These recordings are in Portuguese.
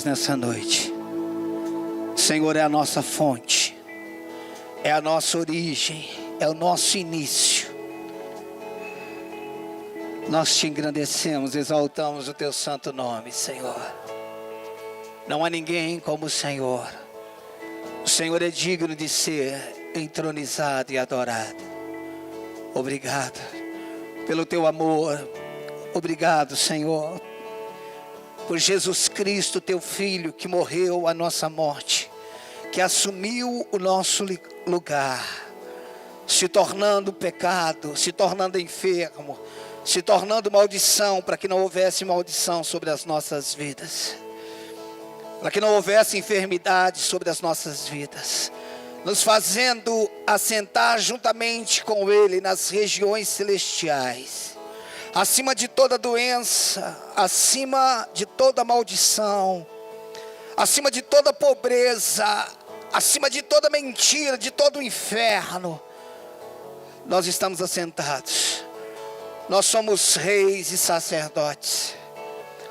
Nessa noite, Senhor, é a nossa fonte, é a nossa origem, é o nosso início. Nós te engrandecemos, exaltamos o teu santo nome, Senhor. Não há ninguém como o Senhor. O Senhor é digno de ser entronizado e adorado. Obrigado pelo teu amor. Obrigado, Senhor, por Jesus Cristo, teu Filho, que morreu a nossa morte, que assumiu o nosso lugar, se tornando pecado, se tornando enfermo, se tornando maldição, para que não houvesse maldição sobre as nossas vidas, para que não houvesse enfermidade sobre as nossas vidas, nos fazendo assentar juntamente com Ele nas regiões celestiais, acima de toda doença, acima de toda maldição, acima de toda pobreza, acima de toda mentira, de todo inferno, nós estamos assentados. Nós somos reis e sacerdotes,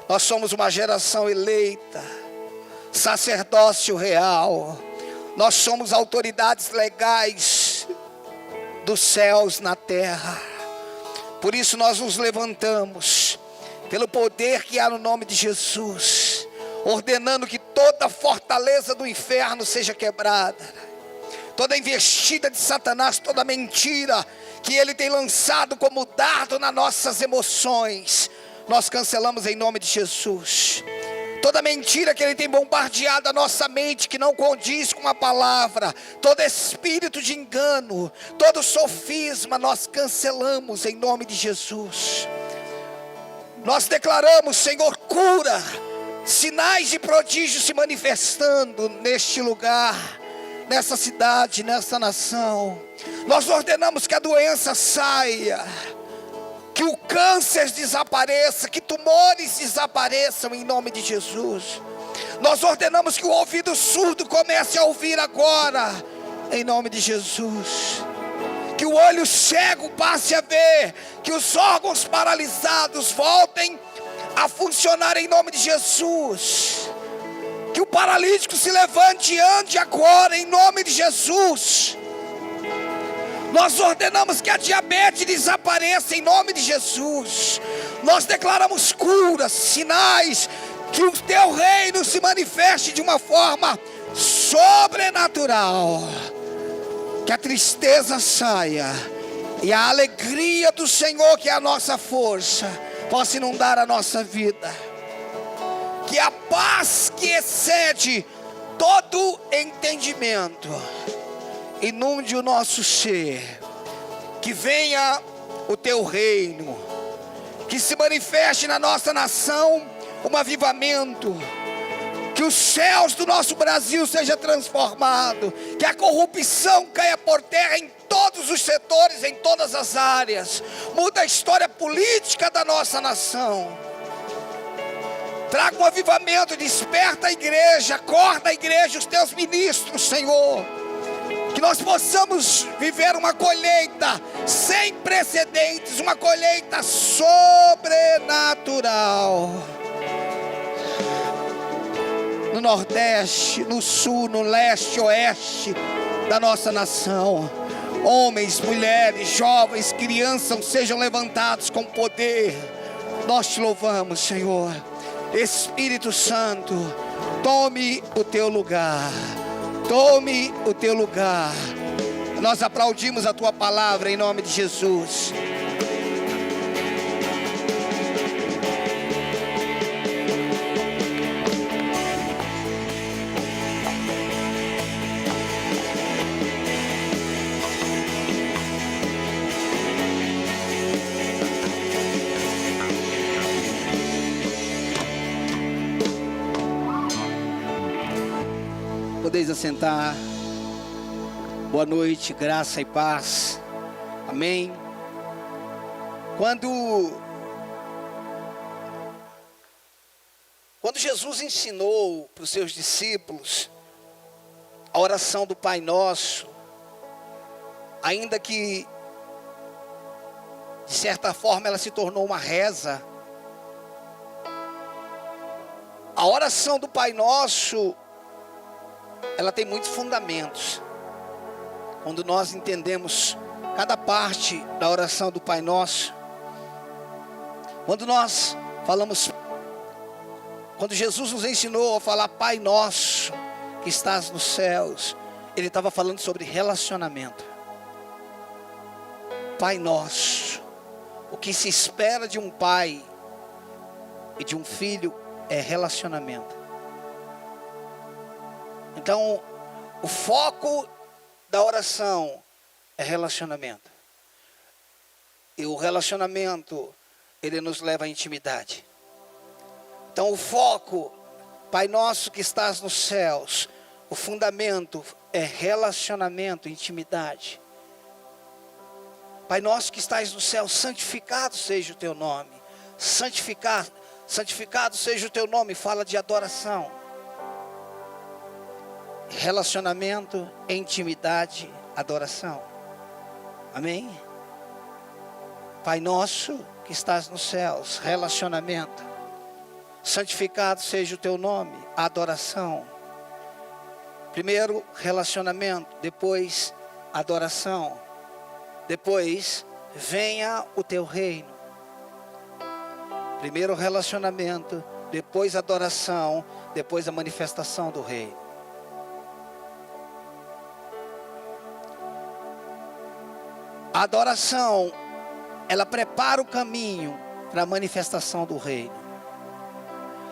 nós somos uma geração eleita, sacerdócio real, nós somos autoridades legais dos céus na terra. Por isso nós nos levantamos, pelo poder que há no nome de Jesus, ordenando que toda fortaleza do inferno seja quebrada, toda investida de Satanás, toda mentira que ele tem lançado como dardo nas nossas emoções, nós cancelamos em nome de Jesus. Toda mentira que ele tem bombardeado a nossa mente, que não condiz com a palavra, todo espírito de engano, todo sofisma, nós cancelamos em nome de Jesus. Nós declaramos, Senhor, cura, sinais de prodígio se manifestando neste lugar, nessa cidade, nessa nação. Nós ordenamos que a doença saia, que o câncer desapareça, que tumores desapareçam em nome de Jesus. Nós ordenamos que o ouvido surdo comece a ouvir agora, em nome de Jesus. Que o olho cego passe a ver, que os órgãos paralisados voltem a funcionar em nome de Jesus. Que o paralítico se levante e ande agora em nome de Jesus. Nós ordenamos que a diabetes desapareça em nome de Jesus. Nós declaramos curas, sinais, que o teu reino se manifeste de uma forma sobrenatural. Que a tristeza saia e a alegria do Senhor, que é a nossa força, possa inundar a nossa vida. Que a paz que excede todo entendimento inunde o nosso ser. Que venha o teu reino, que se manifeste na nossa nação um avivamento, que os céus do nosso Brasil sejam transformados, que a corrupção caia por terra em todos os setores, em todas as áreas. Muda a história política da nossa nação. Traga um avivamento, desperta a igreja, acorda a igreja, os teus ministros, Senhor. Que nós possamos viver uma colheita sem precedentes, uma colheita sobrenatural. No Nordeste, no Sul, no Leste, Oeste da nossa nação, homens, mulheres, jovens, crianças sejam levantados com poder. Nós te louvamos, Senhor. Espírito Santo, tome o teu lugar. Tome o teu lugar. Nós aplaudimos a tua palavra em nome de Jesus. Podeis assentar. Boa noite, graça e paz. Amém. Quando Jesus ensinou para os seus discípulos a oração do Pai Nosso, ainda que de certa forma ela se tornou uma reza, A oração do Pai Nosso, ela tem muitos fundamentos. Quando nós entendemos cada parte da oração do Pai Nosso, quando nós falamos, quando Jesus nos ensinou a falar Pai Nosso, que estás nos céus, Ele estava falando sobre relacionamento. Pai Nosso, o que se espera de um pai e de um filho é relacionamento. Então, o foco da oração é relacionamento. E o relacionamento, ele nos leva à intimidade. Então, o foco, Pai Nosso que estás nos céus, o fundamento é relacionamento, intimidade. Pai Nosso que estás no céu, santificado seja o teu nome. Santificado seja o teu nome, fala de adoração. Relacionamento, intimidade, adoração. Amém? Pai Nosso que estás nos céus, relacionamento. Santificado seja o teu nome, adoração. Primeiro relacionamento, depois adoração. Depois, venha o teu reino. Primeiro relacionamento, depois adoração, depois a manifestação do reino. A adoração, ela prepara o caminho para a manifestação do reino.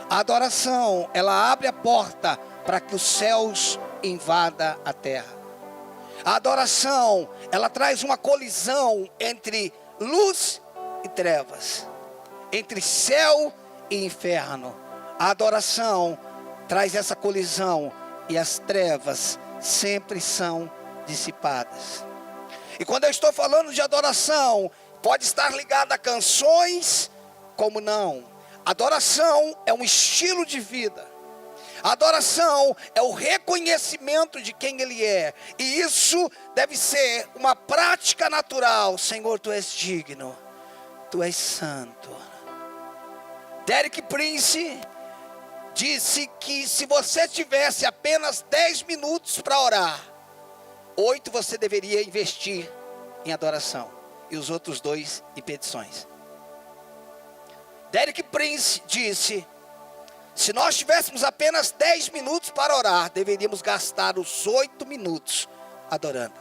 A adoração, ela abre a porta para que os céus invadam a terra. A adoração, ela traz uma colisão entre luz e trevas, entre céu e inferno. A adoração traz essa colisão e as trevas sempre são dissipadas. E quando eu estou falando de adoração, pode estar ligada a canções, como não. Adoração é um estilo de vida. A adoração é o reconhecimento de quem Ele é. E isso deve ser uma prática natural. Senhor, Tu és digno. Tu és santo. Derek Prince disse que se você tivesse apenas 10 minutos para orar, 8 você deveria investir em adoração. E os outros 2 em petições. Derek Prince disse: se nós tivéssemos apenas 10 minutos para orar, deveríamos gastar os 8 minutos adorando.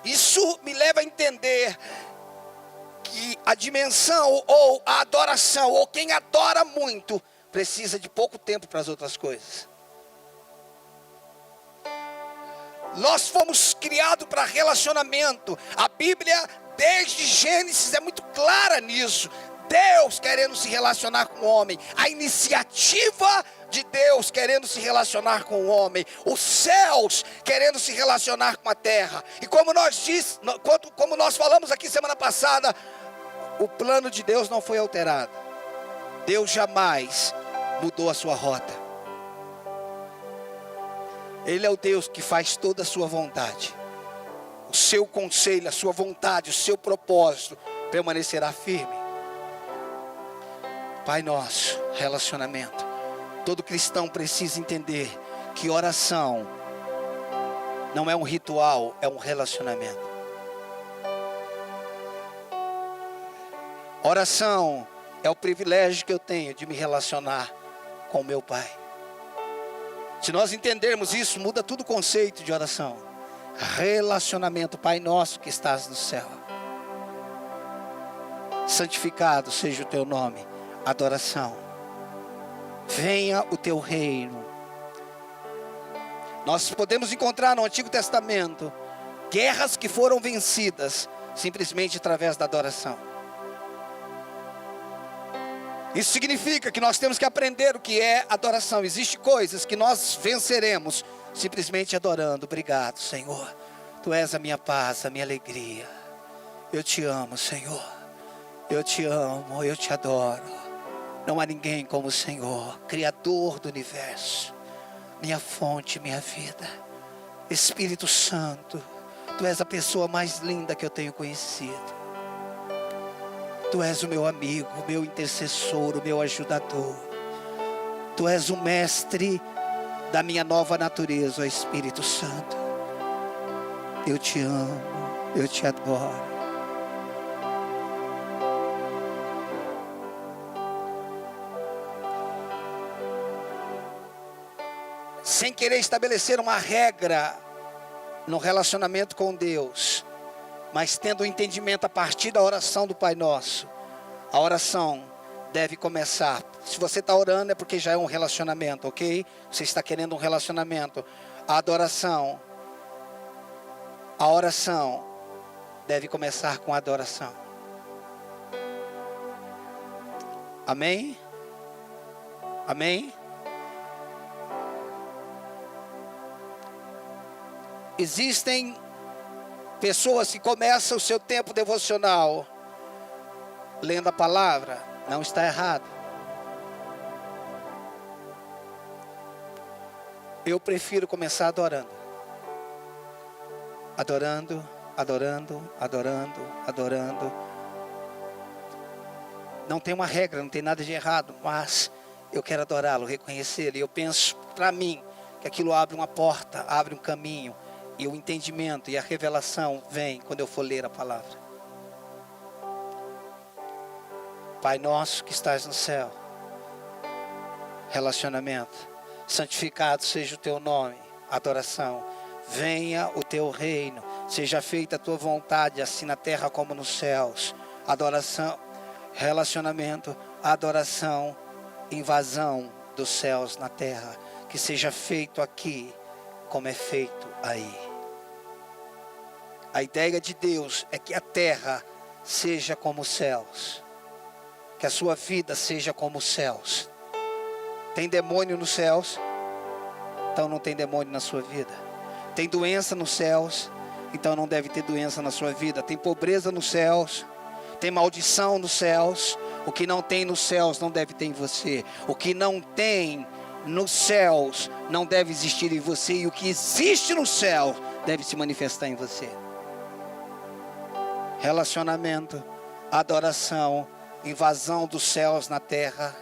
Isso me leva a entender que a dimensão ou a adoração, ou quem adora muito, precisa de pouco tempo para as outras coisas. Nós fomos criados para relacionamento. A Bíblia, desde Gênesis, é muito clara nisso. Deus querendo se relacionar com o homem, a iniciativa de Deus querendo se relacionar com o homem, os céus querendo se relacionar com a terra. E como nós falamos aqui semana passada, o plano de Deus não foi alterado. Deus jamais mudou a sua rota. Ele é o Deus que faz toda a sua vontade. O seu conselho, a sua vontade, o seu propósito permanecerá firme. Pai Nosso, relacionamento. Todo cristão precisa entender que oração não é um ritual, é um relacionamento. Oração é o privilégio que eu tenho de me relacionar com meu Pai. Se nós entendermos isso, muda todo o conceito de oração. Relacionamento. Pai Nosso que estás no céu, santificado seja o teu nome. Adoração. Venha o teu reino. Nós podemos encontrar no Antigo Testamento guerras que foram vencidas simplesmente através da adoração. Isso significa que nós temos que aprender o que é adoração. Existem coisas que nós venceremos simplesmente adorando. Obrigado, Senhor. Tu és a minha paz, a minha alegria. Eu te amo, Senhor. Eu te amo, eu te adoro. Não há ninguém como o Senhor, Criador do universo, minha fonte, minha vida. Espírito Santo, Tu és a pessoa mais linda que eu tenho conhecido. Tu és o meu amigo, o meu intercessor, o meu ajudador. Tu és o mestre da minha nova natureza, ó Espírito Santo. Eu te amo, eu te adoro. Sem querer estabelecer uma regra no relacionamento com Deus, mas tendo um entendimento a partir da oração do Pai Nosso. A oração deve começar. Se você está orando é porque já é um relacionamento, ok? Você está querendo um relacionamento. A adoração, a oração deve começar com a adoração. Amém? Amém? Existem pessoas que começam o seu tempo devocional lendo a palavra. Não está errado. Eu prefiro começar adorando. Adorando, adorando, adorando, adorando. Não tem uma regra, não tem nada de errado, mas eu quero adorá-lo, reconhecê-lo. E eu penso para mim que aquilo abre uma porta, abre um caminho. E o entendimento e a revelação vem quando eu for ler a palavra. Pai nosso que estás no céu. Relacionamento. Santificado seja o teu nome. Adoração. Venha o teu reino. Seja feita a tua vontade, assim na terra como nos céus. Adoração. Relacionamento. Adoração. Invasão dos céus na terra. Que seja feito aqui como é feito aí. A ideia de Deus é que a terra seja como os céus. Que a sua vida seja como os céus. Tem demônio nos céus? Então não tem demônio na sua vida. Tem doença nos céus? Então não deve ter doença na sua vida. Tem pobreza nos céus? Tem maldição nos céus? O que não tem nos céus não deve ter em você. O que não tem nos céus não deve existir em você. E o que existe no céu deve se manifestar em você. Relacionamento, adoração, invasão dos céus na terra.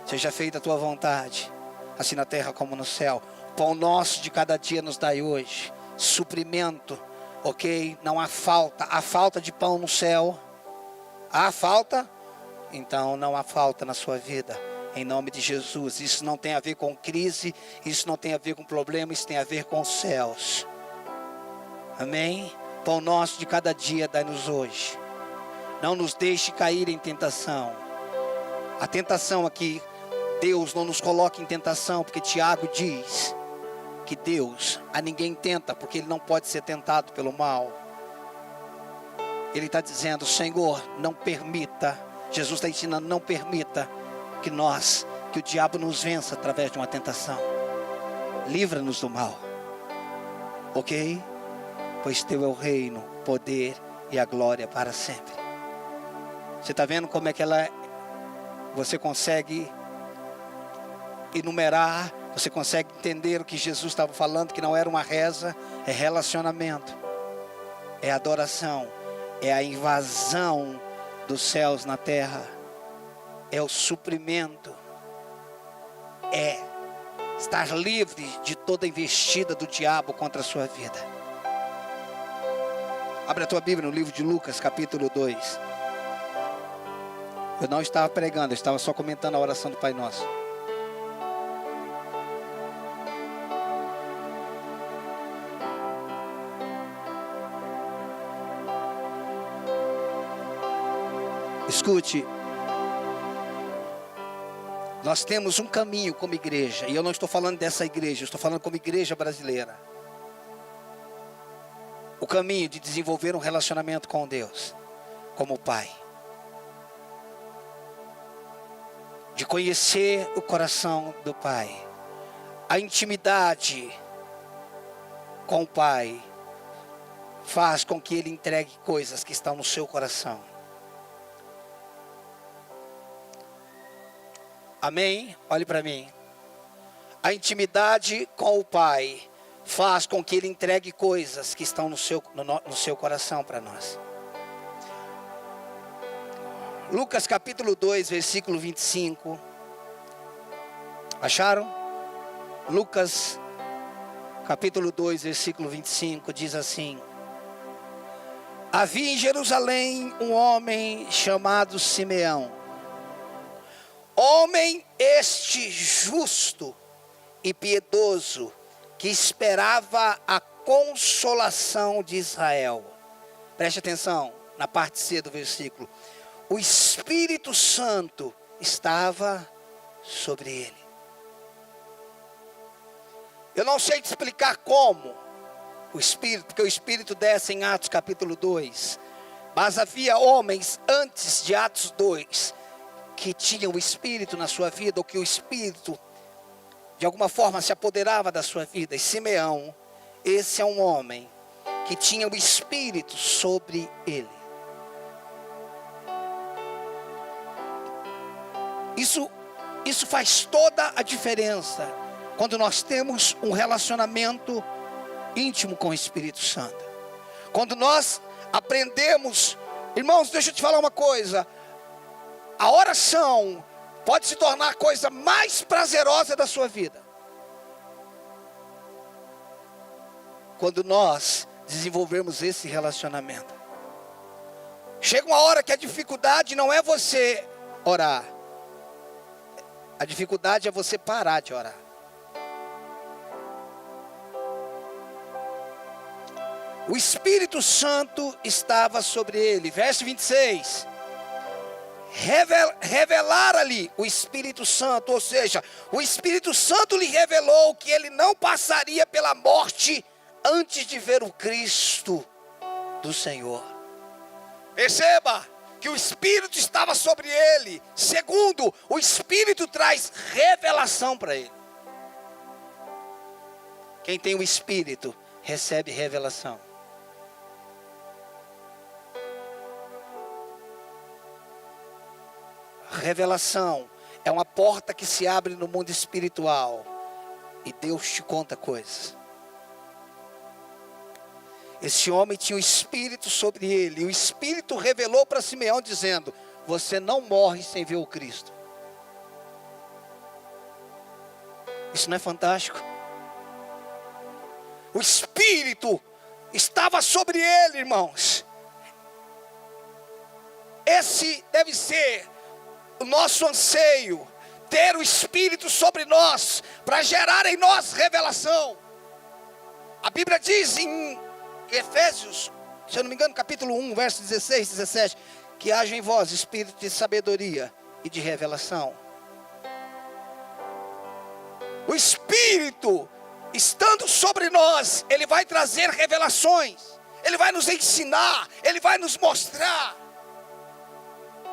Seja feita a tua vontade, assim na terra como no céu. Pão nosso de cada dia nos dai hoje. Suprimento, ok? Não há falta. Há falta de pão no céu? Há falta? Então não há falta na sua vida. Em nome de Jesus. Isso não tem a ver com crise. Isso não tem a ver com problema. Isso tem a ver com os céus. Amém? Pão nosso de cada dia dai-nos hoje. Não nos deixe cair em tentação. A tentação aqui, Deus não nos coloca em tentação, porque Tiago diz que Deus a ninguém tenta, porque Ele não pode ser tentado pelo mal. Ele está dizendo, Senhor, não permita. Jesus está ensinando, não permita que o diabo nos vença através de uma tentação. Livra-nos do mal. Ok? Pois teu é o reino, o poder e a glória para sempre. Você está vendo como é que você consegue enumerar, você consegue entender o que Jesus estava falando, que não era uma reza, é relacionamento, é adoração, é a invasão dos céus na terra, é o suprimento, é estar livre de toda investida do diabo contra a sua vida. Abre a tua Bíblia no livro de Lucas, capítulo 2. Eu não estava pregando, eu estava só comentando a oração do Pai Nosso. Escute. Nós temos um caminho como igreja. E eu não estou falando dessa igreja, eu estou falando como igreja brasileira. O caminho de desenvolver um relacionamento com Deus, como Pai. De conhecer o coração do Pai. A intimidade com o Pai faz com que Ele entregue coisas que estão no seu coração. Amém? Olhe para mim. A intimidade com o Pai faz com que Ele entregue coisas que estão no seu coração para nós. Lucas capítulo 2, versículo 25. Acharam? Lucas capítulo 2, versículo 25, diz assim: havia em Jerusalém um homem chamado Simeão, homem este justo e piedoso, que esperava a consolação de Israel. Preste atenção na parte C do versículo. O Espírito Santo estava sobre ele. Eu não sei te explicar como o Espírito, porque o Espírito desce em Atos capítulo 2. Mas havia homens antes de Atos 2 que tinham o Espírito na sua vida, ou que o Espírito de alguma forma se apoderava da sua vida. E Simeão, esse é um homem que tinha o Espírito sobre ele. Isso faz toda a diferença quando nós temos um relacionamento íntimo com o Espírito Santo. Quando nós aprendemos, irmãos, deixa eu te falar uma coisa. A oração pode se tornar a coisa mais prazerosa da sua vida quando nós desenvolvermos esse relacionamento. Chega uma hora que a dificuldade não é você orar, a dificuldade é você parar de orar. O Espírito Santo estava sobre ele. Verso 26. Revelar-lhe o Espírito Santo, ou seja, o Espírito Santo lhe revelou que ele não passaria pela morte antes de ver o Cristo do Senhor. Perceba que o Espírito estava sobre ele. Segundo, o Espírito traz revelação para ele. Quem tem o Espírito recebe revelação. Revelação é uma porta que se abre no mundo espiritual e Deus te conta coisas. Esse homem tinha o Espírito sobre ele, e o Espírito revelou para Simeão dizendo: você não morre sem ver o Cristo. Isso não é fantástico? O Espírito estava sobre ele, irmãos. Esse deve ser o nosso anseio, ter o Espírito sobre nós, para gerar em nós revelação. A Bíblia diz em Efésios, se eu não me engano, capítulo 1, verso 16, 17, que haja em vós espírito de sabedoria e de revelação. O Espírito, estando sobre nós, ele vai trazer revelações, ele vai nos ensinar, ele vai nos mostrar.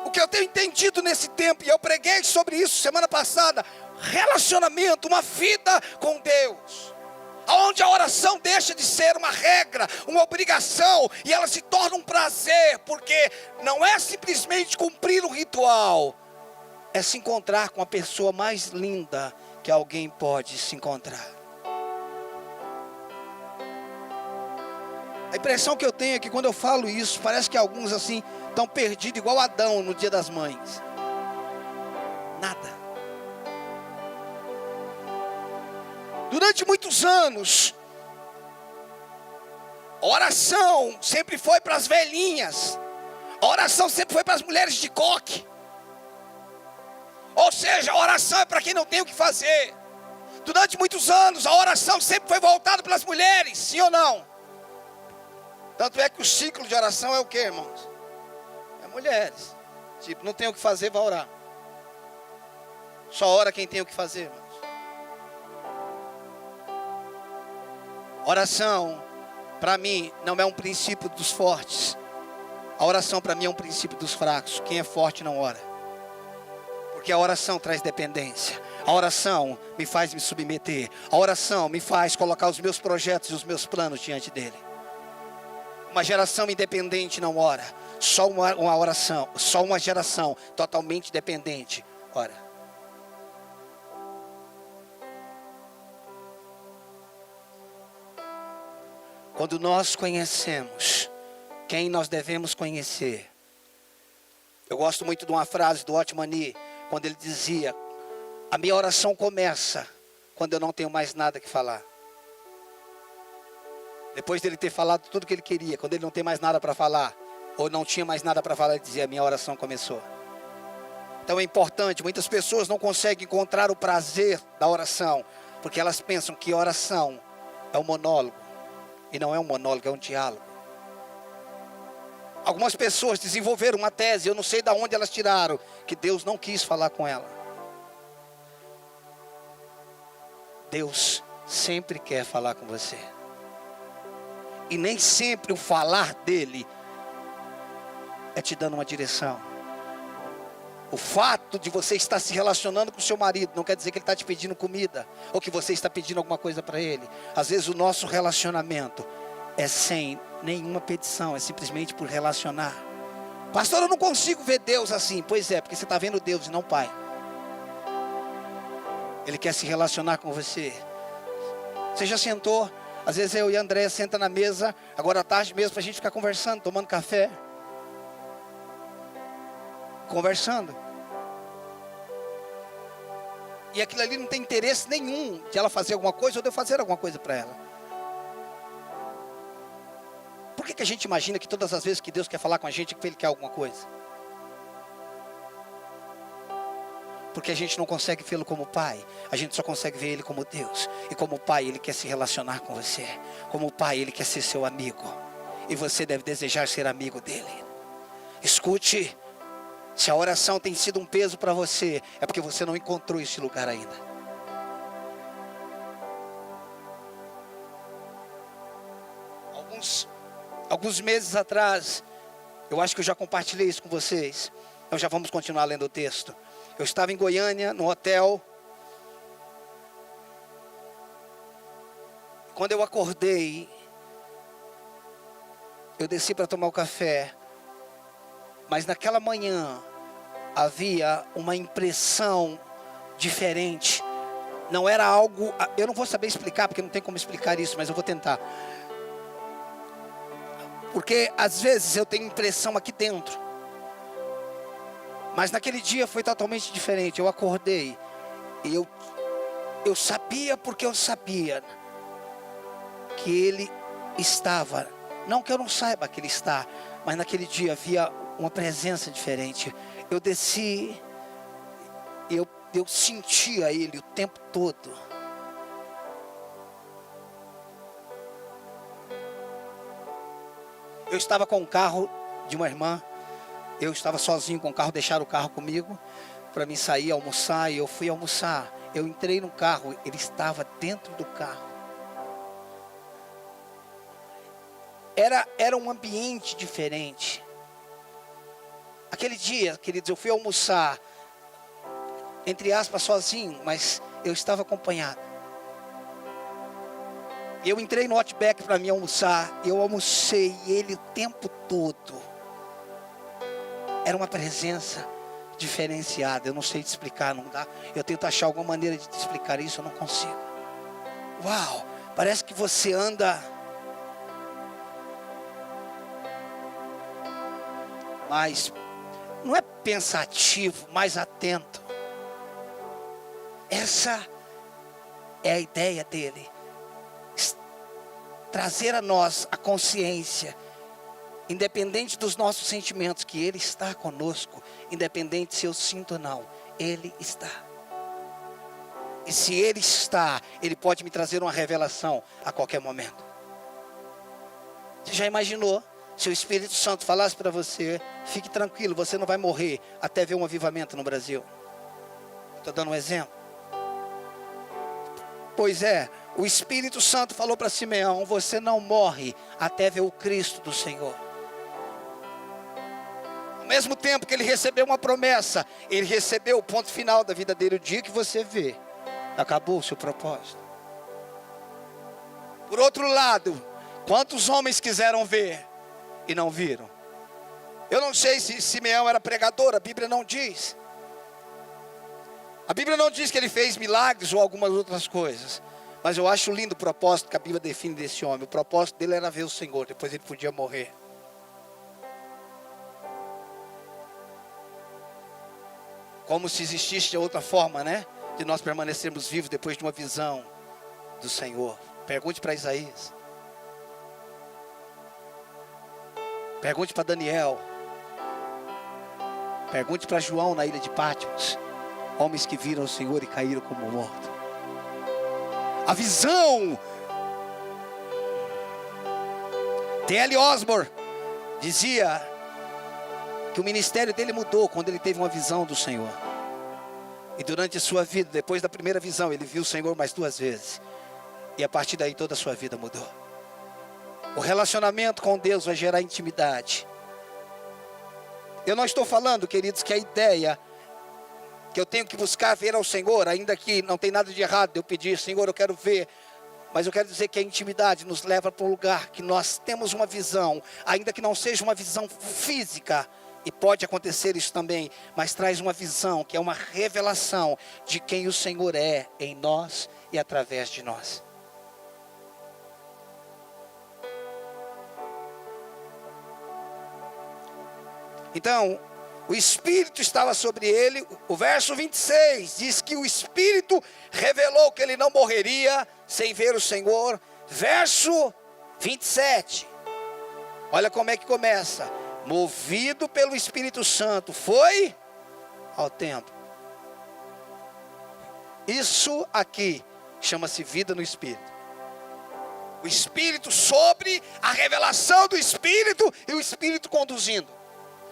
O que eu tenho entendido nesse tempo, e eu preguei sobre isso semana passada: relacionamento, uma vida com Deus, onde a oração deixa de ser uma regra, uma obrigação, e ela se torna um prazer, porque não é simplesmente cumprir um ritual, é se encontrar com a pessoa mais linda que alguém pode se encontrar. A impressão que eu tenho é que quando eu falo isso, parece que alguns assim estão perdidos igual Adão no dia das mães. Nada. Durante muitos anos, a oração sempre foi para as velhinhas. A oração sempre foi para as mulheres de coque. Ou seja, a oração é para quem não tem o que fazer. Durante muitos anos, a oração sempre foi voltada para as mulheres, sim ou não? Tanto é que o ciclo de oração é o que, irmãos? É mulheres. Tipo, não tem o que fazer, vai orar. Só ora quem tem o que fazer, irmãos. Oração, para mim, não é um princípio dos fortes. A oração para mim é um princípio dos fracos. Quem é forte não ora. Porque a oração traz dependência. A oração me faz me submeter. A oração me faz colocar os meus projetos e os meus planos diante dele. Uma geração independente não ora. Só uma oração, só uma geração totalmente dependente ora. Quando nós conhecemos quem nós devemos conhecer. Eu gosto muito de uma frase do Otmani, quando ele dizia: A minha oração começa quando eu não tenho mais nada que falar. Depois dele ter falado tudo que ele queria, quando ele não tem mais nada para falar, ou não tinha mais nada para falar, ele dizia: a minha oração começou. Então é importante, muitas pessoas não conseguem encontrar o prazer da oração, porque elas pensam que oração é um monólogo. E não é um monólogo, é um diálogo. Algumas pessoas desenvolveram uma tese, eu não sei de onde elas tiraram, que Deus não quis falar com ela. Deus sempre quer falar com você. E nem sempre o falar dele é te dando uma direção. O fato de você estar se relacionando com o seu marido não quer dizer que ele está te pedindo comida, ou que você está pedindo alguma coisa para ele. Às vezes o nosso relacionamento é sem nenhuma petição, é simplesmente por relacionar. Pastor, eu não consigo ver Deus assim. Pois é, porque você está vendo Deus e não Pai. Ele quer se relacionar com você. Você já sentou? Às vezes eu e a Andréia senta na mesa, agora à tarde mesmo, para a gente ficar conversando, tomando café. Conversando. E aquilo ali não tem interesse nenhum de ela fazer alguma coisa ou de eu fazer alguma coisa para ela. Por que a gente imagina que todas as vezes que Deus quer falar com a gente, que Ele quer alguma coisa? Porque a gente não consegue vê-lo como Pai. A gente só consegue ver Ele como Deus. E como Pai, Ele quer se relacionar com você. Como Pai, Ele quer ser seu amigo. E você deve desejar ser amigo dEle. Escute. Se a oração tem sido um peso para você, é porque você não encontrou esse lugar ainda. Alguns meses atrás, eu acho que eu já compartilhei isso com vocês. Então já vamos continuar lendo o texto. Eu estava em Goiânia, no hotel. Quando eu acordei, eu desci para tomar o café. Mas naquela manhã, havia uma impressão diferente. Não era algo, eu não vou saber explicar, porque não tem como explicar isso, mas eu vou tentar. Porque às vezes eu tenho impressão aqui dentro. Mas naquele dia foi totalmente diferente. Eu acordei e eu sabia, porque eu sabia que Ele estava. Não que eu não saiba que Ele está, mas naquele dia havia uma presença diferente. Eu desci e eu sentia Ele o tempo todo. Eu estava com o carro de uma irmã. Eu estava sozinho com o carro, deixaram o carro comigo para mim sair, almoçar, e eu fui almoçar. Eu entrei no carro, ele estava dentro do carro. Era um ambiente diferente. Aquele dia, queridos, eu fui almoçar, entre aspas, sozinho, mas eu estava acompanhado. Eu entrei no Outback para mim almoçar, eu almocei ele o tempo todo. Era uma presença diferenciada. Eu não sei te explicar, não dá. Eu tento achar alguma maneira de te explicar isso, eu não consigo. Uau, parece que você anda mais, não é pensativo, mais atento. Essa é a ideia dele. Trazer a nós a consciência, independente dos nossos sentimentos, que Ele está conosco. Independente se eu sinto ou não, Ele está. E se Ele está, Ele pode me trazer uma revelação a qualquer momento. Você já imaginou? Se o Espírito Santo falasse para você: fique tranquilo, você não vai morrer até ver um avivamento no Brasil. Estou dando um exemplo. Pois é, o Espírito Santo falou para Simeão: você não morre até ver o Cristo do Senhor. Ao mesmo tempo que ele recebeu uma promessa, ele recebeu o ponto final da vida dele. O dia que você vê, acabou o seu propósito. Por outro lado, quantos homens quiseram ver e não viram? Eu não sei se Simeão era pregador, a Bíblia não diz. A Bíblia não diz que ele fez milagres ou algumas outras coisas. Mas eu acho lindo o propósito que a Bíblia define desse homem. O propósito dele era ver o Senhor, depois ele podia morrer. Como se existisse de outra forma, né? de nós permanecermos vivos depois de uma visão do Senhor. Pergunte para Isaías. Pergunte para Daniel. Pergunte para João na ilha de Patmos. Homens que viram o Senhor e caíram como mortos. A visão. T.L. Osborne dizia que o ministério dele mudou quando ele teve uma visão do Senhor. E durante a sua vida, depois da primeira visão, ele viu o Senhor mais 2 vezes. E a partir daí toda a sua vida mudou. O relacionamento com Deus vai gerar intimidade. Eu não estou falando, queridos, que a ideia que eu tenho que buscar ver ao Senhor, ainda que não tem nada de errado de eu pedir, Senhor, eu quero ver. Mas eu quero dizer que a intimidade nos leva para um lugar que nós temos uma visão, ainda que não seja uma visão física, e pode acontecer isso também, mas traz uma visão que é uma revelação de quem o Senhor é em nós e através de nós. Então, o Espírito estava sobre ele. O verso 26 diz que o Espírito revelou que ele não morreria sem ver o Senhor. Verso 27, olha como é que começa. Movido pelo Espírito Santo, foi ao templo. Isso aqui chama-se vida no Espírito. O Espírito sobre a revelação do Espírito e o Espírito conduzindo.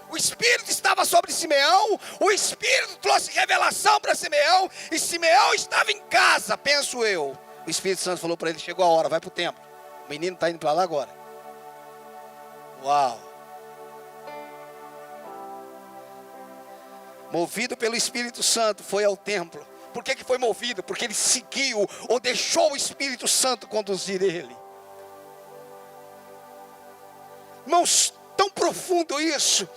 O Espírito estava sobre Simeão, o Espírito trouxe revelação para Simeão, e Simeão estava em casa, penso eu. O Espírito Santo falou para ele, chegou a hora, vai para o templo. O menino está indo para lá agora. Uau! Movido pelo Espírito Santo, foi ao templo. Por que foi movido? Porque ele seguiu, ou deixou o Espírito Santo conduzir ele. Irmãos, tão profundo isso.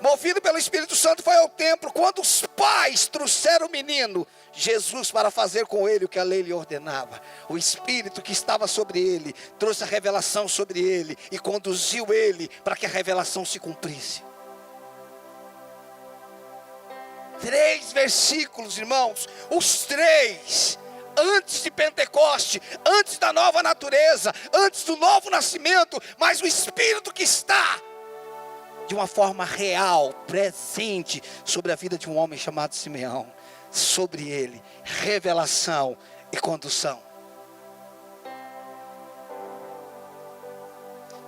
Movido pelo Espírito Santo, foi ao templo. Quando os pais trouxeram o menino Jesus para fazer com ele o que a lei lhe ordenava, o Espírito que estava sobre ele trouxe a revelação sobre ele e conduziu ele para que a revelação se cumprisse. 3 versículos, irmãos, os 3, antes de Pentecoste, antes da nova natureza, antes do novo nascimento, mas o Espírito que está de uma forma real, presente sobre a vida de um homem chamado Simeão, sobre ele, revelação e condução.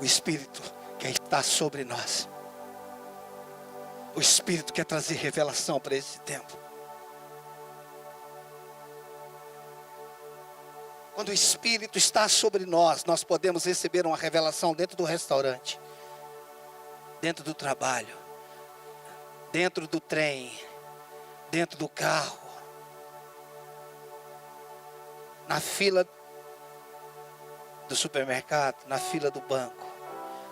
O Espírito que está sobre nós. O Espírito quer trazer revelação para esse tempo. Quando o Espírito está sobre nós, nós podemos receber uma revelação dentro do restaurante, dentro do trabalho, dentro do trem, dentro do carro, na fila do supermercado, na fila do banco.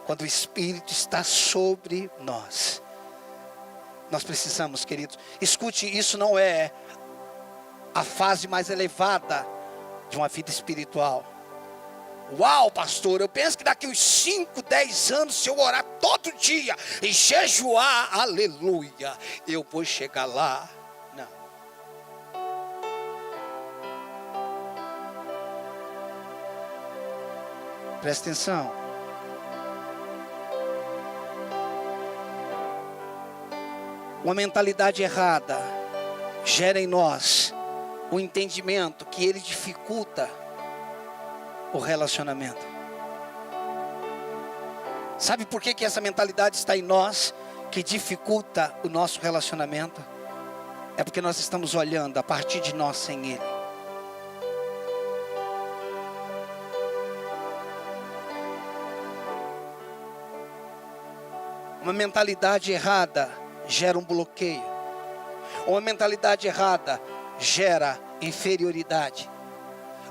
Quando o Espírito está sobre nós, nós precisamos, queridos, escute, isso não é a fase mais elevada de uma vida espiritual. Uau, pastor, eu penso que daqui uns 5, 10 anos, se eu orar todo dia e jejuar, aleluia, eu vou chegar lá. Não. Presta atenção. Uma mentalidade errada gera em nós um entendimento que ele dificulta o relacionamento. Sabe por que essa mentalidade está em nós, que dificulta o nosso relacionamento? É porque nós estamos olhando a partir de nós sem ele. Uma mentalidade errada gera um bloqueio. Uma mentalidade errada gera inferioridade.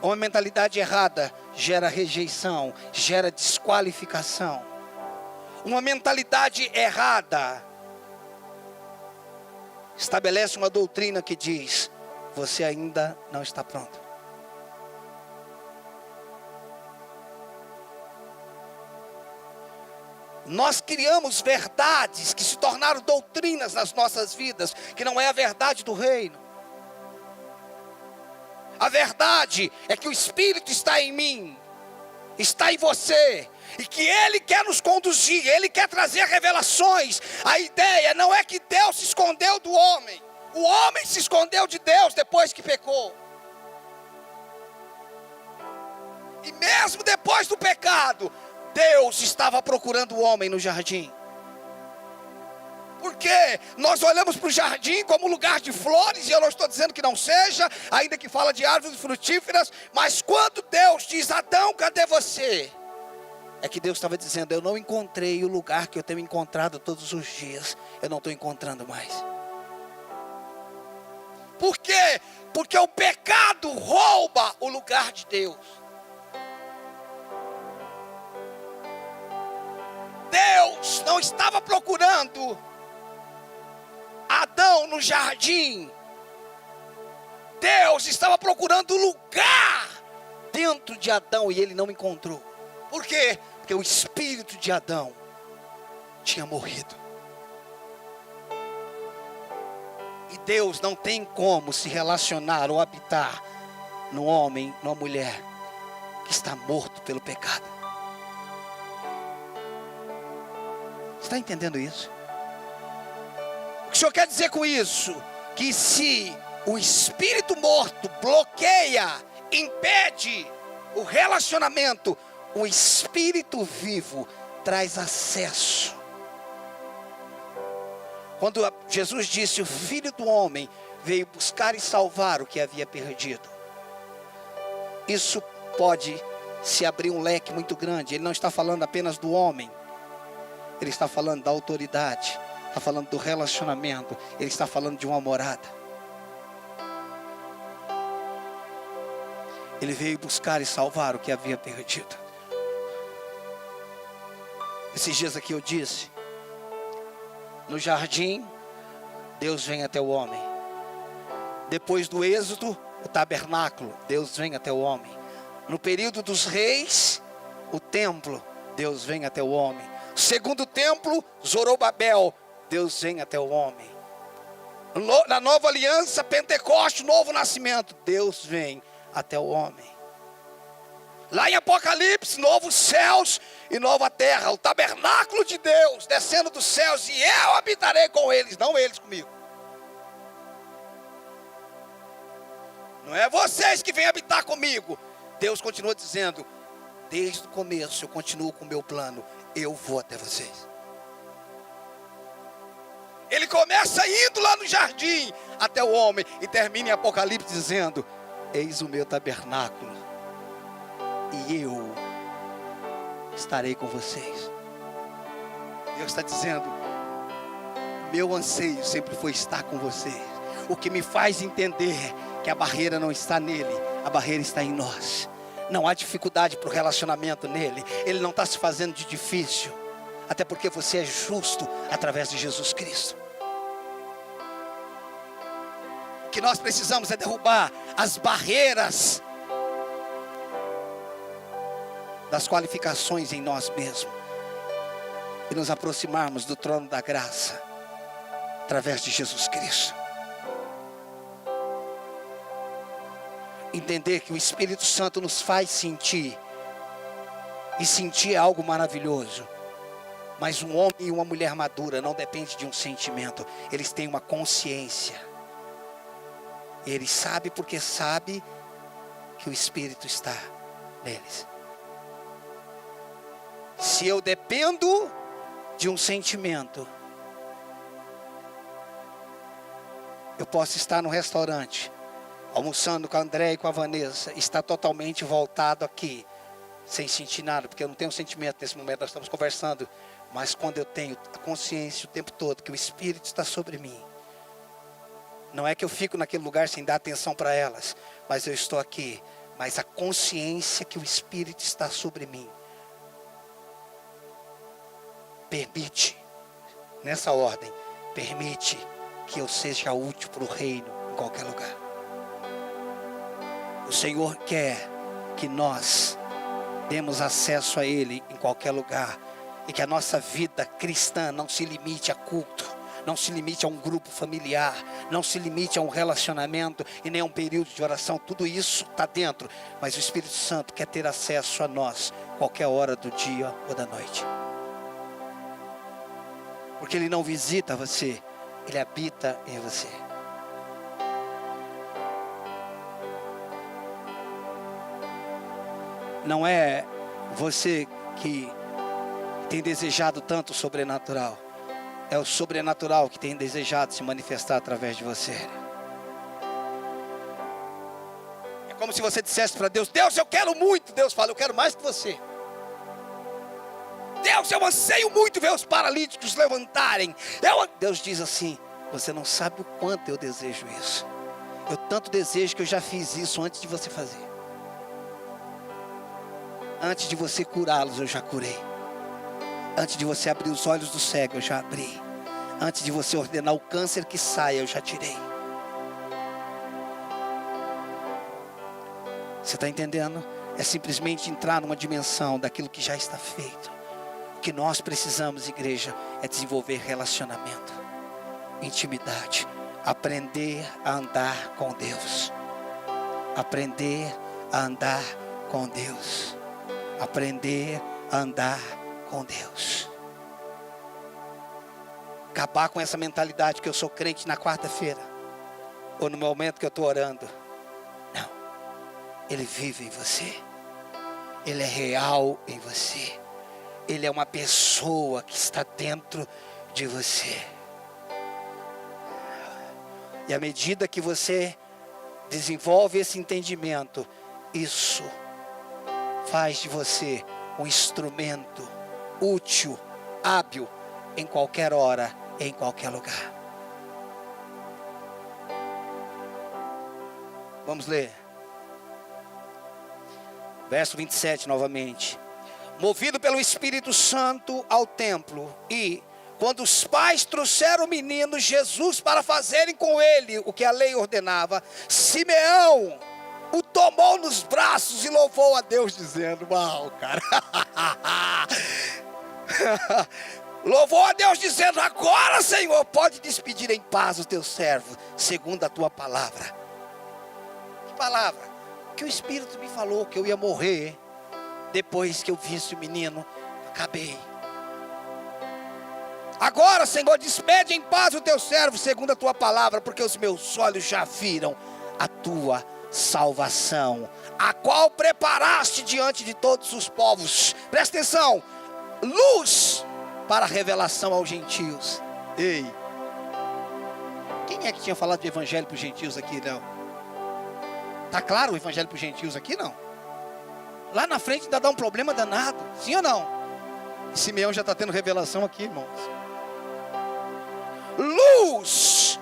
Uma mentalidade errada gera rejeição, gera desqualificação. Uma mentalidade errada estabelece uma doutrina que diz: você ainda não está pronto. Nós criamos verdades que se tornaram doutrinas nas nossas vidas, que não é a verdade do reino. A verdade é que o Espírito está em mim, está em você, e que Ele quer nos conduzir, Ele quer trazer revelações. A ideia não é que Deus se escondeu do homem, o homem se escondeu de Deus depois que pecou. E mesmo depois do pecado, Deus estava procurando o homem no jardim. Porque nós olhamos para o jardim como lugar de flores, e eu não estou dizendo que não seja, ainda que fala de árvores frutíferas, mas quando Deus diz: Adão, cadê você? É que Deus estava dizendo: eu não encontrei o lugar que eu tenho encontrado todos os dias, eu não estou encontrando mais. Por quê? Porque o pecado rouba o lugar de Deus. Deus não estava procurando Adão no jardim. Deus estava procurando lugar dentro de Adão e ele não encontrou. Por quê? Porque o espírito de Adão tinha morrido. E Deus não tem como se relacionar ou habitar no homem, numa mulher que está morto pelo pecado. Está entendendo isso? O que o Senhor quer dizer com isso? Que se o espírito morto bloqueia, impede o relacionamento, o espírito vivo traz acesso. Quando Jesus disse: o Filho do Homem veio buscar e salvar o que havia perdido, isso pode se abrir um leque muito grande. Ele não está falando apenas do homem, ele está falando da autoridade, está falando do relacionamento, ele está falando de uma morada. Ele veio buscar e salvar o que havia perdido. Esses dias aqui eu disse: no jardim, Deus vem até o homem. Depois do êxodo, o tabernáculo, Deus vem até o homem. No período dos reis, o templo, Deus vem até o homem. Segundo templo, Zorobabel, Deus vem até o homem. Na nova aliança, Pentecoste, novo nascimento, Deus vem até o homem. Lá em Apocalipse, novos céus e nova terra, o tabernáculo de Deus descendo dos céus, e eu habitarei com eles, não eles comigo. Não é vocês que vêm habitar comigo. Deus continua dizendo: desde o começo eu continuo com o meu plano, eu vou até vocês. Ele começa indo lá no jardim até o homem e termina em Apocalipse dizendo: eis o meu tabernáculo e eu estarei com vocês. Deus está dizendo: meu anseio sempre foi estar com vocês. O que me faz entender que a barreira não está nele, a barreira está em nós. Não há dificuldade para o relacionamento nele. Ele não está se fazendo de difícil, até porque você é justo através de Jesus Cristo. O que nós precisamos é derrubar as barreiras das qualificações em nós mesmos e nos aproximarmos do trono da graça através de Jesus Cristo. Entender que o Espírito Santo nos faz sentir, e sentir é algo maravilhoso. Mas um homem e uma mulher madura não depende de um sentimento, eles têm uma consciência. E eles sabem porque sabem que o Espírito está neles. Se eu dependo de um sentimento, eu posso estar no restaurante, almoçando com a André e com a Vanessa, está totalmente voltado aqui, sem sentir nada, porque eu não tenho sentimento nesse momento, nós estamos conversando. Mas quando eu tenho a consciência o tempo todo que o Espírito está sobre mim, não é que eu fico naquele lugar sem dar atenção para elas, mas eu estou aqui, mas a consciência que o Espírito está sobre mim, permite, nessa ordem, permite que eu seja útil para o reino em qualquer lugar. O Senhor quer que nós demos acesso a Ele em qualquer lugar, e que a nossa vida cristã não se limite a culto, Não se limite a um grupo familiar. Não se limite a um relacionamento e nem a um período de oração. Tudo isso está dentro. Mas o Espírito Santo quer ter acesso a nós qualquer hora do dia ou da noite. Porque Ele não visita você, Ele habita em você. Não é você que tem desejado tanto o sobrenatural. É o sobrenatural que tem desejado se manifestar através de você. É como se você dissesse para Deus: Deus, eu quero muito. Deus fala: eu quero mais que você. Deus, eu anseio muito ver os paralíticos levantarem. Deus diz assim: você não sabe o quanto eu desejo isso. Eu tanto desejo que eu já fiz isso antes de você fazer. Antes de você curá-los, eu já curei. Antes de você abrir os olhos do cego, eu já abri. Antes de você ordenar o câncer que saia, eu já tirei. Você está entendendo? É simplesmente entrar numa dimensão daquilo que já está feito. O que nós precisamos, igreja, é desenvolver relacionamento, intimidade, aprender a andar com Deus. Aprender a andar com Deus. Aprender a andar com Deus. Acabar com essa mentalidade que eu sou crente na quarta-feira, ou no momento que eu estou orando. Não. Ele vive em você. Ele é real em você. Ele é uma pessoa que está dentro de você. E à medida que você desenvolve esse entendimento, isso faz de você um instrumento útil, hábil, em qualquer hora, em qualquer lugar. Vamos ler. Verso 27 novamente. Movido pelo Espírito Santo ao templo, e quando os pais trouxeram o menino Jesus para fazerem com ele o que a lei ordenava, Simeão o tomou nos braços e louvou a Deus, dizendo: uau, cara. Louvou a Deus, dizendo: agora, Senhor, pode despedir em paz o teu servo, segundo a tua palavra. Que palavra? Que o Espírito me falou que eu ia morrer depois que eu visse o menino. Acabei. Agora, Senhor, despede em paz o teu servo, segundo a tua palavra, porque os meus olhos já viram a tua salvação, a qual preparaste diante de todos os povos. Presta atenção: luz para a revelação aos gentios. Ei, quem é que tinha falado de evangelho para os gentios aqui? Não. Está claro o evangelho para os gentios aqui? Não. Lá na frente ainda dá um problema danado. Sim ou não? E Simeão já está tendo revelação aqui, irmãos. Luz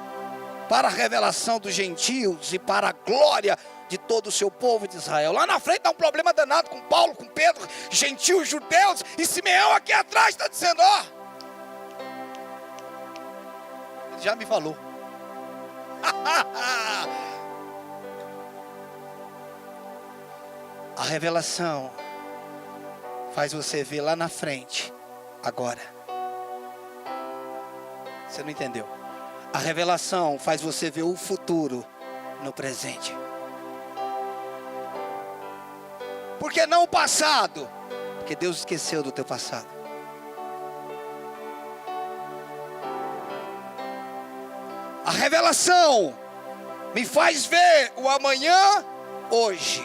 para a revelação dos gentios e para a glória de todo o seu povo de Israel. Lá na frente dá um problema danado com Paulo, com Pedro, gentios, judeus. E Simeão aqui atrás está dizendo: ó, ele já me falou. A revelação faz você ver lá na frente, agora. Você não entendeu? A revelação faz você ver o futuro no presente. Por que não o passado? Porque Deus esqueceu do teu passado. A revelação me faz ver o amanhã hoje.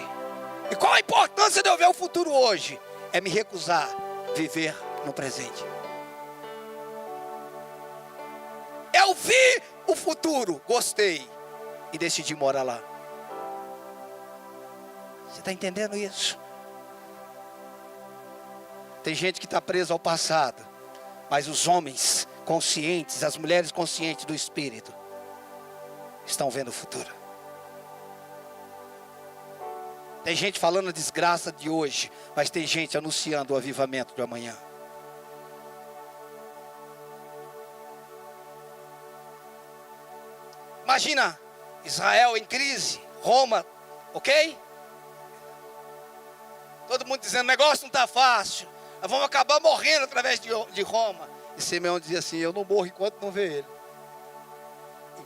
E qual a importância de eu ver o futuro hoje? É me recusar a viver no presente. Eu vi o futuro, gostei e decidi morar lá. Você está entendendo isso? Tem gente que está presa ao passado, mas os homens conscientes, as mulheres conscientes do Espírito, estão vendo o futuro. Tem gente falando a desgraça de hoje, mas tem gente anunciando o avivamento de amanhã. Imagina, Israel em crise, Roma, ok? Todo mundo dizendo: o negócio não está fácil, nós vamos acabar morrendo através de Roma. E Simeão dizia assim: eu não morro enquanto não ver ele.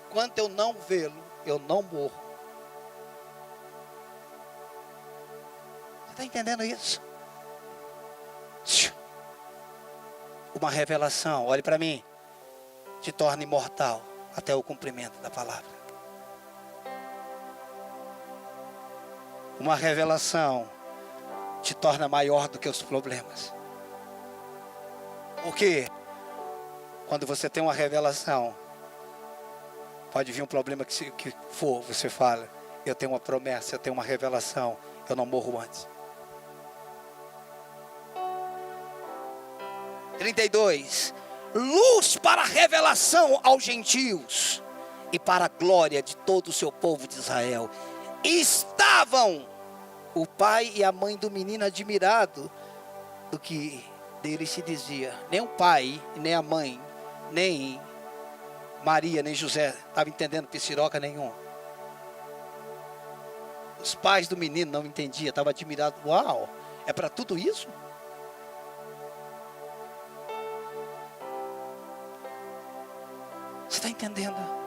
enquanto eu não vê-lo, eu não morro. Você está entendendo isso? Uma revelação, olhe para mim, te torna imortal até o cumprimento da palavra. Uma revelação te torna maior do que os problemas. Porque quando você tem uma revelação, pode vir um problema que for, você fala, eu tenho uma promessa, eu tenho uma revelação, eu não morro antes. 32. Luz para a revelação aos gentios e para a glória de todo o seu povo de Israel. Estavam o pai e a mãe do menino admirados do que dele se dizia. Nem o pai, nem a mãe, nem Maria, nem José estavam entendendo pisiroca nenhum. Os pais do menino não entendiam, estavam admirados. Uau, é para tudo isso? Você está entendendo?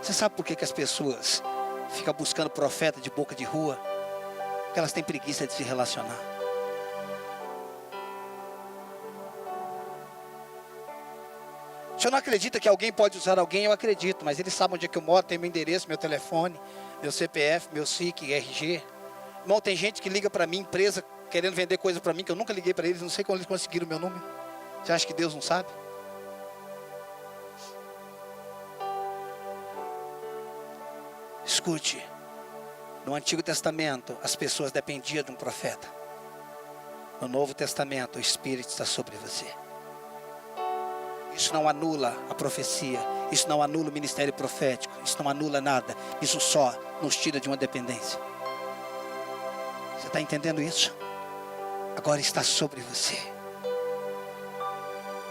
Você sabe por que as pessoas ficam buscando profeta de boca de rua? Porque elas têm preguiça de se relacionar. O senhor não acredita que alguém pode usar alguém? Eu acredito, mas eles sabem onde é que eu moro, tem meu endereço, meu telefone, meu CPF, meu SIC, RG. Irmão, tem gente que liga para mim, empresa, querendo vender coisa para mim, que eu nunca liguei para eles, não sei como eles conseguiram o meu número. Você acha que Deus não sabe? Escute, no Antigo Testamento as pessoas dependiam de um profeta. No Novo Testamento o Espírito está sobre você. Isso não anula a profecia, isso não anula o ministério profético, isso não anula nada, isso só nos tira de uma dependência. Você está entendendo isso? Agora está sobre você.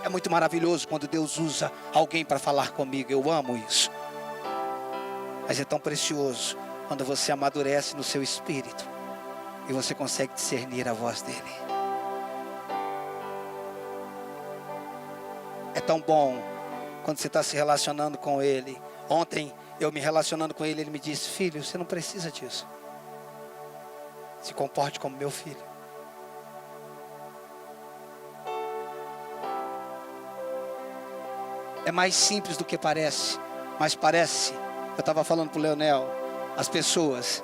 É muito maravilhoso quando Deus usa alguém para falar comigo, eu amo isso. Mas é tão precioso quando você amadurece no seu espírito e você consegue discernir a voz dele. É tão bom quando você está se relacionando com ele. Ontem eu me relacionando com ele, ele me disse: filho, você não precisa disso. Se comporte como meu filho. É mais simples do que parece, mas parece. Eu estava falando para o Leonel, as pessoas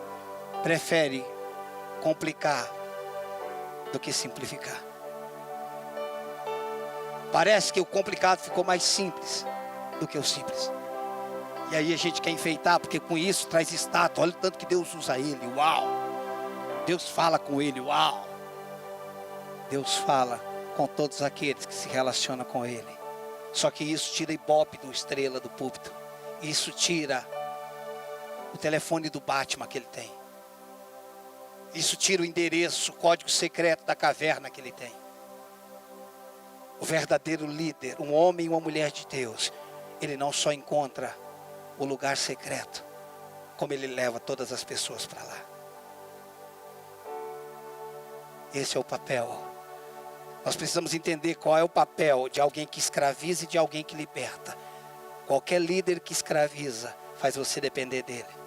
preferem complicar do que simplificar. Parece que o complicado ficou mais simples do que o simples. E aí a gente quer enfeitar, porque com isso traz status. Olha o tanto que Deus usa ele, uau. Deus fala com ele, uau. Deus fala com todos aqueles que se relacionam com ele. Só que isso tira ibope do estrela do púlpito. Isso tira o telefone do Batman que ele tem. Isso tira o endereço, o código secreto da caverna que ele tem. O verdadeiro líder, um homem e uma mulher de Deus, ele não só encontra o lugar secreto, como ele leva todas as pessoas para lá. Esse é o papel. Nós precisamos entender qual é o papel de alguém que escraviza e de alguém que liberta. Qualquer líder que escraviza faz você depender dele.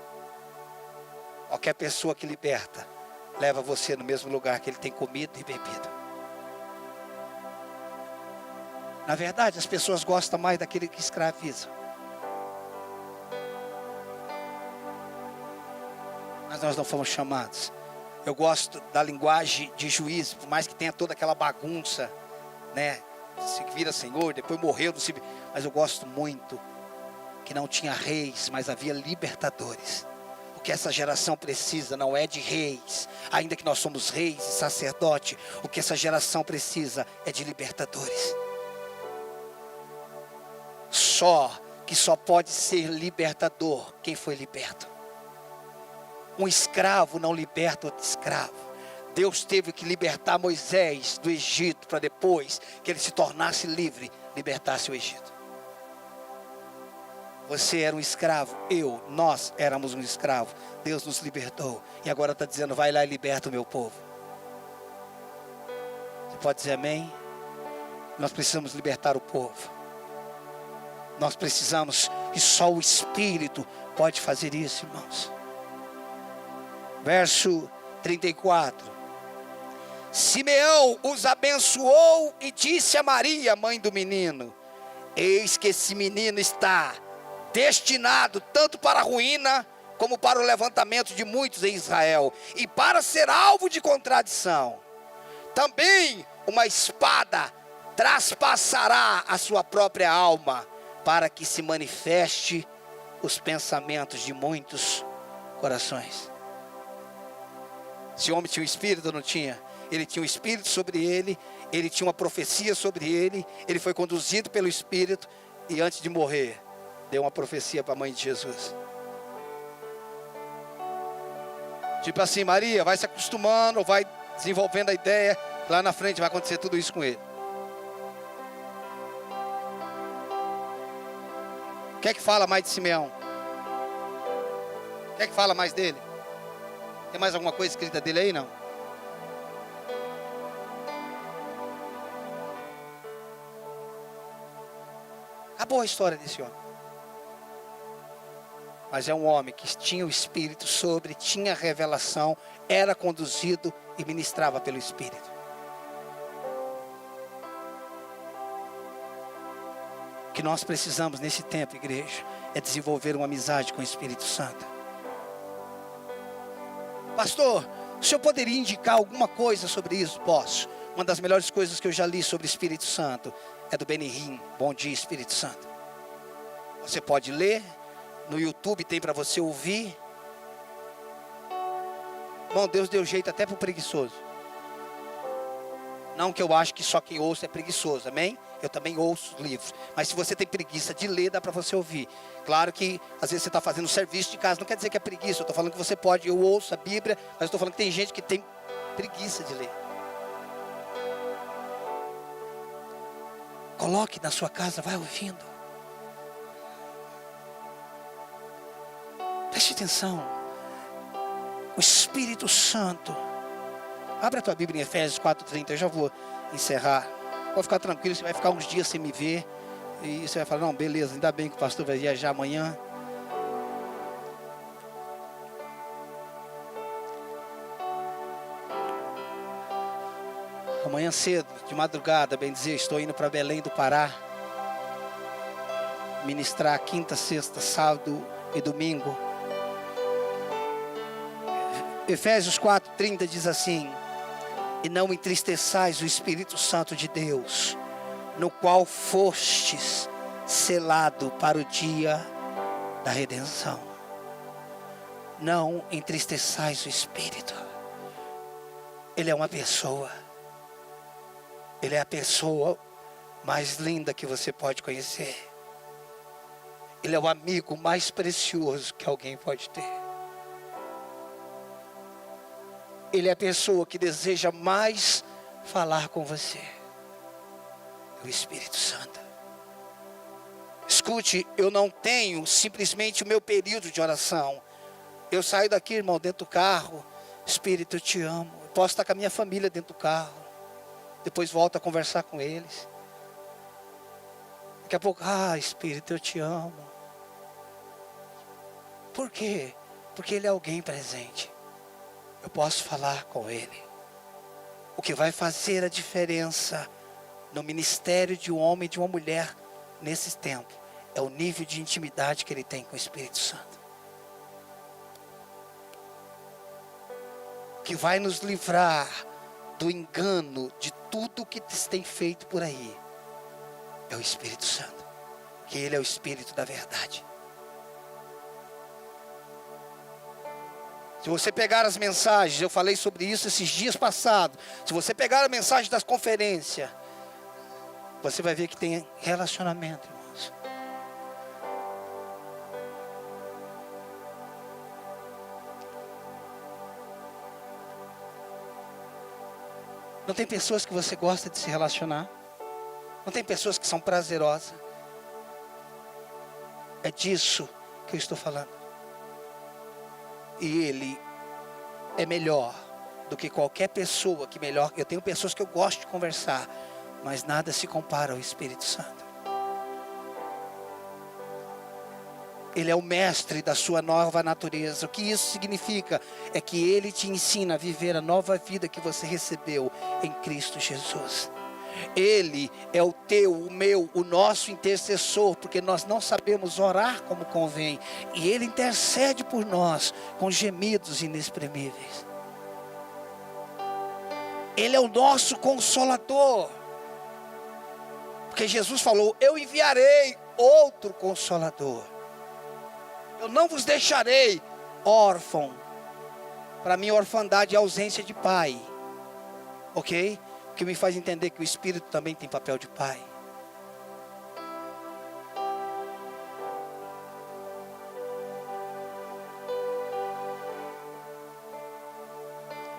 Qualquer pessoa que liberta leva você no mesmo lugar que ele tem comido e bebido. Na verdade, as pessoas gostam mais daquele que escraviza. Mas nós não fomos chamados. Eu gosto da linguagem de Juízes, por mais que tenha toda aquela bagunça, né? Se vira senhor, depois morreu, não se... mas eu gosto muito que não tinha reis, mas havia libertadores. O que essa geração precisa não é de reis, ainda que nós somos reis e sacerdote. O que essa geração precisa é de libertadores. Só pode ser libertador quem foi liberto. Um escravo não liberta outro escravo. Deus teve que libertar Moisés do Egito para depois que ele se tornasse livre, libertasse o Egito. Você era um escravo, nós éramos um escravo. Deus nos libertou e agora está dizendo: vai lá e liberta o meu povo. Você pode dizer amém? Nós precisamos libertar o povo. Nós precisamos, e só o Espírito pode fazer isso, irmãos. Verso 34. Simeão os abençoou e disse a Maria, mãe do menino: eis que esse menino está destinado tanto para a ruína, como para o levantamento de muitos em Israel, e para ser alvo de contradição. Também uma espada traspassará a sua própria alma, para que se manifeste os pensamentos de muitos corações. Esse homem tinha um espírito ou não tinha? Ele tinha um espírito sobre ele, ele tinha uma profecia sobre ele, ele foi conduzido pelo Espírito, e antes de morrer, deu uma profecia para a mãe de Jesus. Tipo assim, Maria, vai se acostumando, vai desenvolvendo a ideia, lá na frente vai acontecer tudo isso com ele. O que é que fala mais de Simeão? O que é que fala mais dele? Tem mais alguma coisa escrita dele aí, não? Acabou a história desse homem. Mas é um homem que tinha o Espírito sobre, tinha revelação, era conduzido e ministrava pelo Espírito. O que nós precisamos nesse tempo, igreja, é desenvolver uma amizade com o Espírito Santo. Pastor, o senhor poderia indicar alguma coisa sobre isso? Posso. Uma das melhores coisas que eu já li sobre o Espírito Santo é do Benny Hinn, Bom Dia Espírito Santo. Você pode ler, no YouTube tem para você ouvir. Bom, Deus deu jeito até para o preguiçoso. Não que eu acho que só quem ouça é preguiçoso, amém? Eu também ouço livros. Mas se você tem preguiça de ler, dá para você ouvir. Claro que às vezes você está fazendo serviço de casa, não quer dizer que é preguiça. Eu estou falando que você pode, eu ouço a Bíblia, mas eu estou falando que tem gente que tem preguiça de ler. Coloque na sua casa, vai ouvindo. Preste atenção. O Espírito Santo. Abre a tua Bíblia em Efésios 4:30, eu já vou encerrar. Pode ficar tranquilo, você vai ficar uns dias sem me ver. E você vai falar, não, beleza, ainda bem que o pastor vai viajar amanhã. Amanhã cedo, de madrugada, bem dizer, estou indo para Belém do Pará. Ministrar quinta, sexta, sábado e domingo. Efésios 4:30 diz assim: e não entristeçais o Espírito Santo de Deus, no qual fostes selado para o dia da redenção. Não entristeçais o Espírito. Ele é uma pessoa. Ele é a pessoa mais linda que você pode conhecer. Ele é o amigo mais precioso que alguém pode ter. Ele é a pessoa que deseja mais falar com você. É o Espírito Santo. Escute, eu não tenho simplesmente o meu período de oração. Eu saio daqui, irmão, dentro do carro. Espírito, eu te amo. Eu posso estar com a minha família dentro do carro. Depois volto a conversar com eles. Daqui a pouco, Espírito, eu te amo. Por quê? Porque Ele é alguém presente. Eu posso falar com Ele. O que vai fazer a diferença no ministério de um homem e de uma mulher nesse tempo é o nível de intimidade que ele tem com o Espírito Santo. O que vai nos livrar do engano de tudo que se tem feito por aí é o Espírito Santo, que Ele é o Espírito da verdade. Se você pegar as mensagens, eu falei sobre isso esses dias passados. Se você pegar a mensagem das conferências, você vai ver que tem relacionamento, irmãos. Não tem pessoas que você gosta de se relacionar? Não tem pessoas que são prazerosas? É disso que eu estou falando. E Ele é melhor do que qualquer pessoa que melhor. Eu tenho pessoas que eu gosto de conversar, mas nada se compara ao Espírito Santo. Ele é o mestre da sua nova natureza. O que isso significa? É que Ele te ensina a viver a nova vida que você recebeu em Cristo Jesus. Ele é o teu, o meu, o nosso intercessor, porque nós não sabemos orar como convém. E Ele intercede por nós com gemidos inexprimíveis. Ele é o nosso consolador. Porque Jesus falou: eu enviarei outro consolador. Eu não vos deixarei órfão. Para mim, orfandade é ausência de pai. Ok? O que me faz entender que o Espírito também tem papel de pai.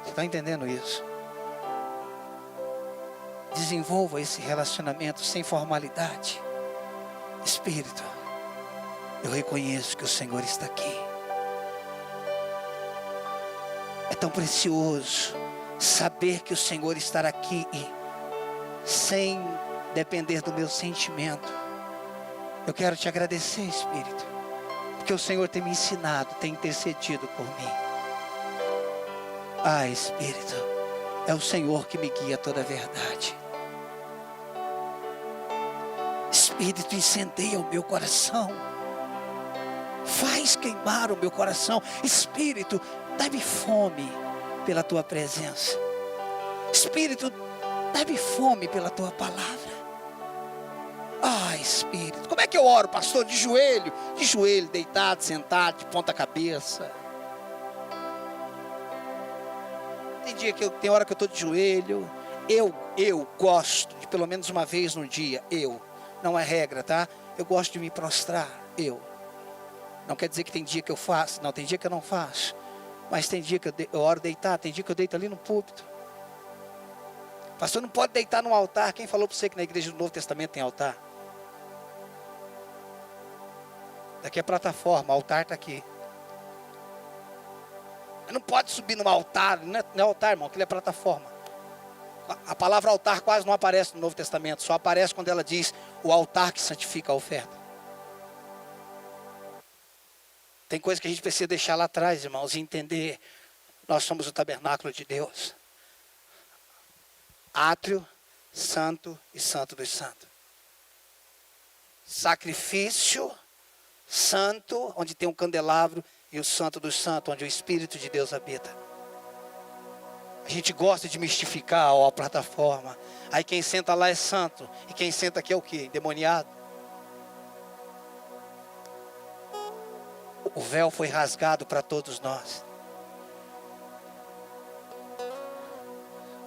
Você está entendendo isso? Desenvolva esse relacionamento sem formalidade. Espírito, eu reconheço que o Senhor está aqui. É tão precioso saber que o Senhor está aqui sem depender do meu sentimento. Eu quero te agradecer, Espírito, porque o Senhor tem me ensinado, tem intercedido por mim. Ah, Espírito, é o Senhor que me guia a toda a verdade. Espírito, incendeia o meu coração. Faz queimar o meu coração. Espírito, dá-me fome pela tua presença. Espírito, dá-me fome pela tua palavra. Ah, Espírito, como é que eu oro, pastor? De joelho, deitado, sentado, de ponta cabeça. Tem hora que eu estou de joelho. Eu gosto de pelo menos uma vez no dia. Não é regra, tá? Eu gosto de me prostrar. Não quer dizer que tem dia que eu faço. Não, tem dia que eu não faço. Mas tem dia que eu oro deitar. Tem dia que eu deito ali no púlpito. Pastor, não pode deitar no altar. Quem falou para você que na igreja do Novo Testamento tem altar? Daqui é plataforma, o altar está aqui. Não pode subir no altar. Não é altar, irmão, aquilo é plataforma. A palavra altar quase não aparece no Novo Testamento. Só aparece quando ela diz o altar que santifica a oferta. Tem coisa que a gente precisa deixar lá atrás, irmãos, e entender. Nós somos o tabernáculo de Deus. Átrio, santo e santo dos santos. Sacrifício, santo, onde tem um candelabro, e o santo dos santos, onde o Espírito de Deus habita. A gente gosta de mistificar a plataforma. Aí quem senta lá é santo. E quem senta aqui é o quê? Endemoniado. O véu foi rasgado para todos nós.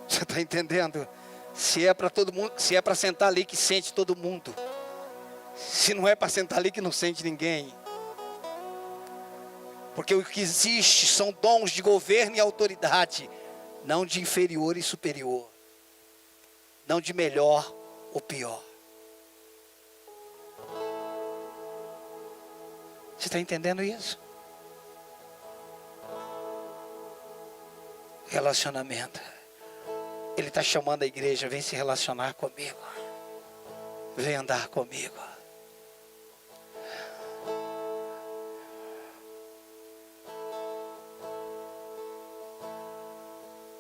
Você está entendendo? Se é para todo mundo, se é para sentar ali que sente todo mundo. Se não é para sentar ali que não sente ninguém. Porque o que existe são dons de governo e autoridade. Não de inferior e superior. Não de melhor ou pior. Você está entendendo isso? Relacionamento. Ele está chamando a igreja. Vem se relacionar comigo. Vem andar comigo.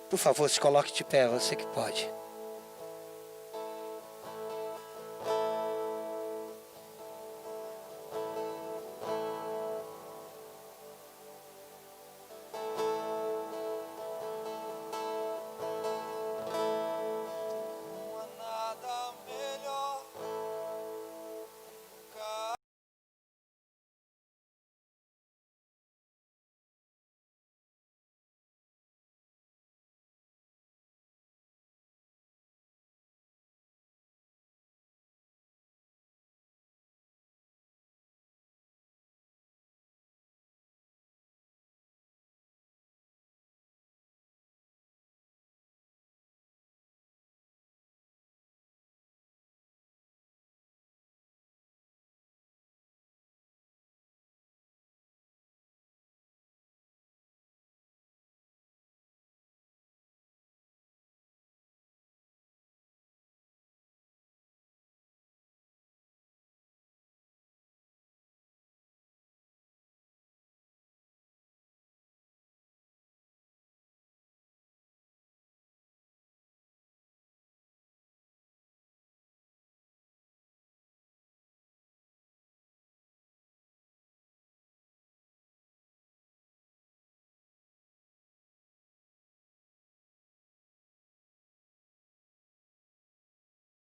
Por favor, se coloque de pé, você que pode.